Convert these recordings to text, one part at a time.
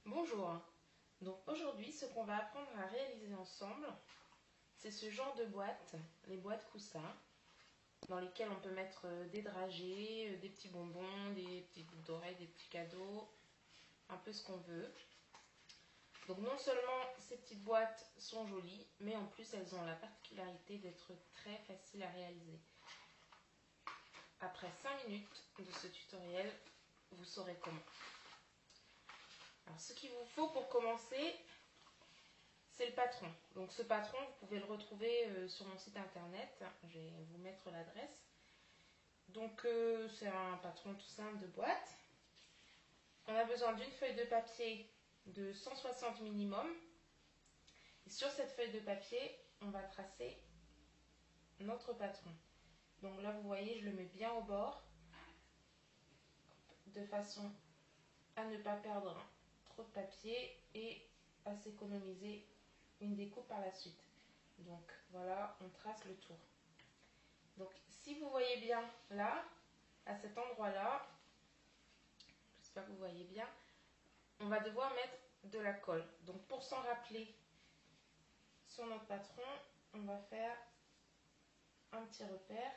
Bonjour, donc aujourd'hui ce qu'on va apprendre à réaliser ensemble, c'est ce genre de boîte, les boîtes coussins, dans lesquelles on peut mettre des dragées, des petits bonbons, des petites boucles d'oreilles, des petits cadeaux, un peu ce qu'on veut. Donc non seulement ces petites boîtes sont jolies, mais en plus elles ont la particularité d'être très faciles à réaliser. Après 5 minutes de ce tutoriel, vous saurez comment. Alors, ce qu'il vous faut pour commencer, c'est le patron. Donc ce patron, vous pouvez le retrouver sur mon site internet. Je vais vous mettre l'adresse. Donc c'est un patron tout simple de boîte. On a besoin d'une feuille de papier de 160 minimum. Et sur cette feuille de papier, on va tracer notre patron. Donc là, vous voyez, je le mets bien au bord, de façon à ne pas perdre trop de papier et à s'économiser une découpe par la suite. Donc voilà, on trace le tour. Donc si vous voyez bien là, à cet endroit-là, j'espère que vous voyez bien, on va devoir mettre de la colle. Donc pour s'en rappeler sur notre patron, on va faire un petit repère.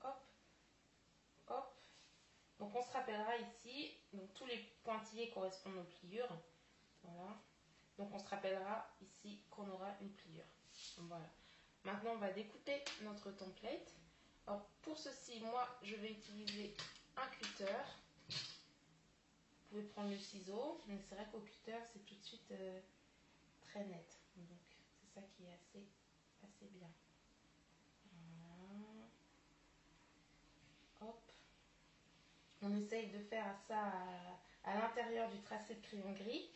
Hop, hop. Donc on se rappellera ici, donc tous les pointillés correspondent aux pliures. Voilà. Donc on se rappellera ici qu'on aura une pliure. Voilà. Maintenant on va découper notre template. Alors pour ceci, moi je vais utiliser un cutter. Vous pouvez prendre le ciseau, mais c'est vrai qu'au cutter c'est tout de suite très net. Donc c'est ça qui est assez bien. Voilà. Hop. On essaye de faire ça à l'intérieur du tracé de crayon gris.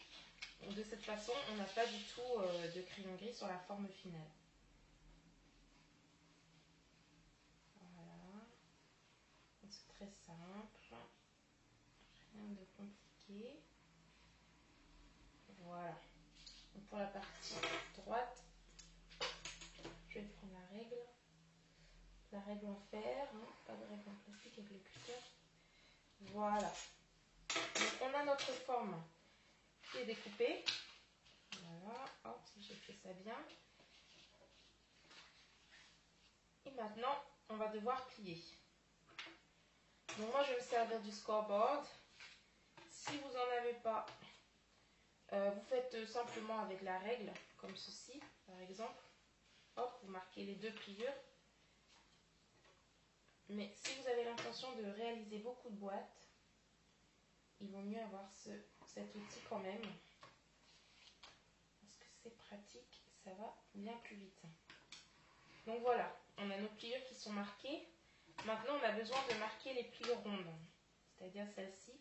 De cette façon, on n'a pas du tout de crayon gris sur la forme finale. Voilà. C'est très simple. Rien de compliqué. Voilà. Donc pour la partie droite, je vais prendre la règle. La règle en fer, hein, pas de règle en plastique avec le cutter. Voilà. Donc on a notre forme qui est découpée. Voilà, hop, si j'ai fait ça bien. Et maintenant, on va devoir plier. Donc moi, je vais me servir du scoreboard. Si vous n'en avez pas, vous faites simplement avec la règle, comme ceci, par exemple. Hop, vous marquez les deux pliures. Mais si vous avez l'intention de réaliser beaucoup de boîtes, il vaut mieux avoir cet outil quand même. Parce que c'est pratique, ça va bien plus vite. Donc voilà, on a nos pliures qui sont marquées. Maintenant, on a besoin de marquer les pliures rondes, c'est-à-dire celles-ci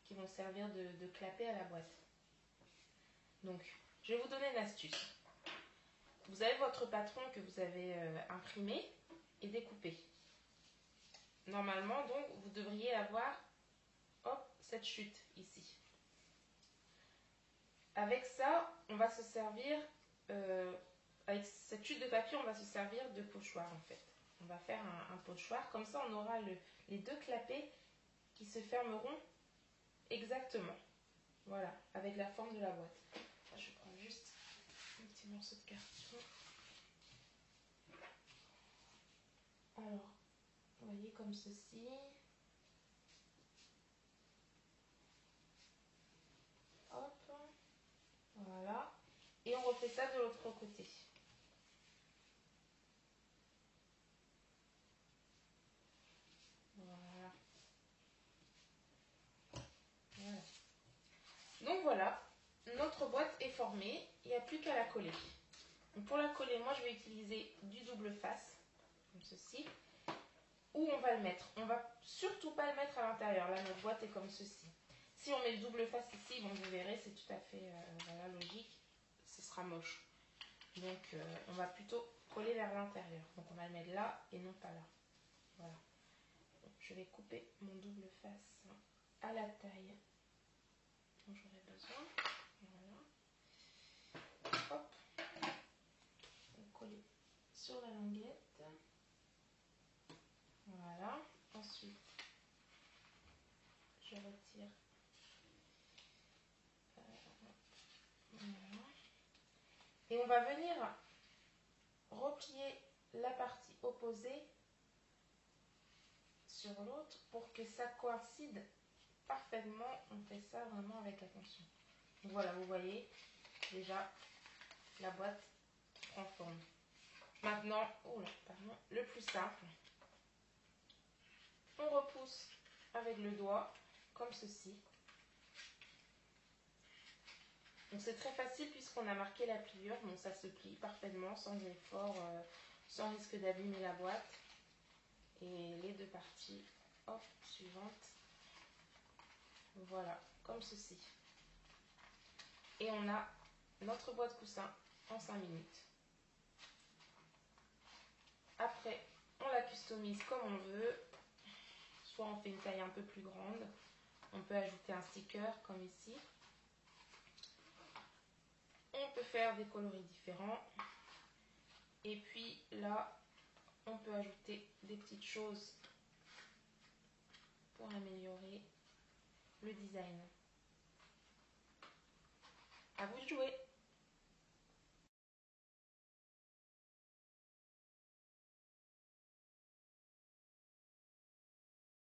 qui vont servir de clapet à la boîte. Donc, je vais vous donner une astuce. Vous avez votre patron que vous avez imprimé et découpé. Normalement, donc, vous devriez avoir hop, cette chute ici. Avec ça, on va se servir, avec cette chute de papier, on va se servir de pochoir en fait. On va faire un pochoir, comme ça on aura les deux clapets qui se fermeront exactement. Voilà, avec la forme de la boîte. Là, je prends juste un petit morceau de carton. Alors, vous voyez comme ceci. Hop, voilà. Et on refait ça de l'autre côté. Voilà. Voilà. Donc voilà, notre boîte est formée, il n'y a plus qu'à la coller. Donc pour la coller, moi je vais utiliser du double face, comme ceci. Où on va le mettre? On va surtout pas le mettre à l'intérieur. Là, notre boîte est comme ceci. Si on met le double face ici, bon, vous verrez, c'est tout à fait voilà, logique. Ce sera moche. Donc, on va plutôt coller vers l'intérieur. Donc, on va le mettre là et non pas là. Voilà. Donc, je vais couper mon double face à la taille dont j'aurai besoin. Voilà. Hop. On colle sur la languette. Voilà. Ensuite, je retire Et on va venir replier la partie opposée sur l'autre pour que ça coïncide parfaitement. On fait ça vraiment avec attention. Donc voilà, vous voyez, déjà, la boîte prend forme. Maintenant, le plus simple, on repousse avec le doigt, comme ceci. Donc c'est très facile puisqu'on a marqué la pliure, donc ça se plie parfaitement, sans effort, sans risque d'abîmer la boîte. Et les deux parties, hop, suivantes, voilà, comme ceci. Et on a notre boîte coussin en 5 minutes. Après, on la customise comme on veut. Soit on fait une taille un peu plus grande. On peut ajouter un sticker comme ici. On peut faire des coloris différents. Et puis là, on peut ajouter des petites choses pour améliorer le design. À vous de jouer!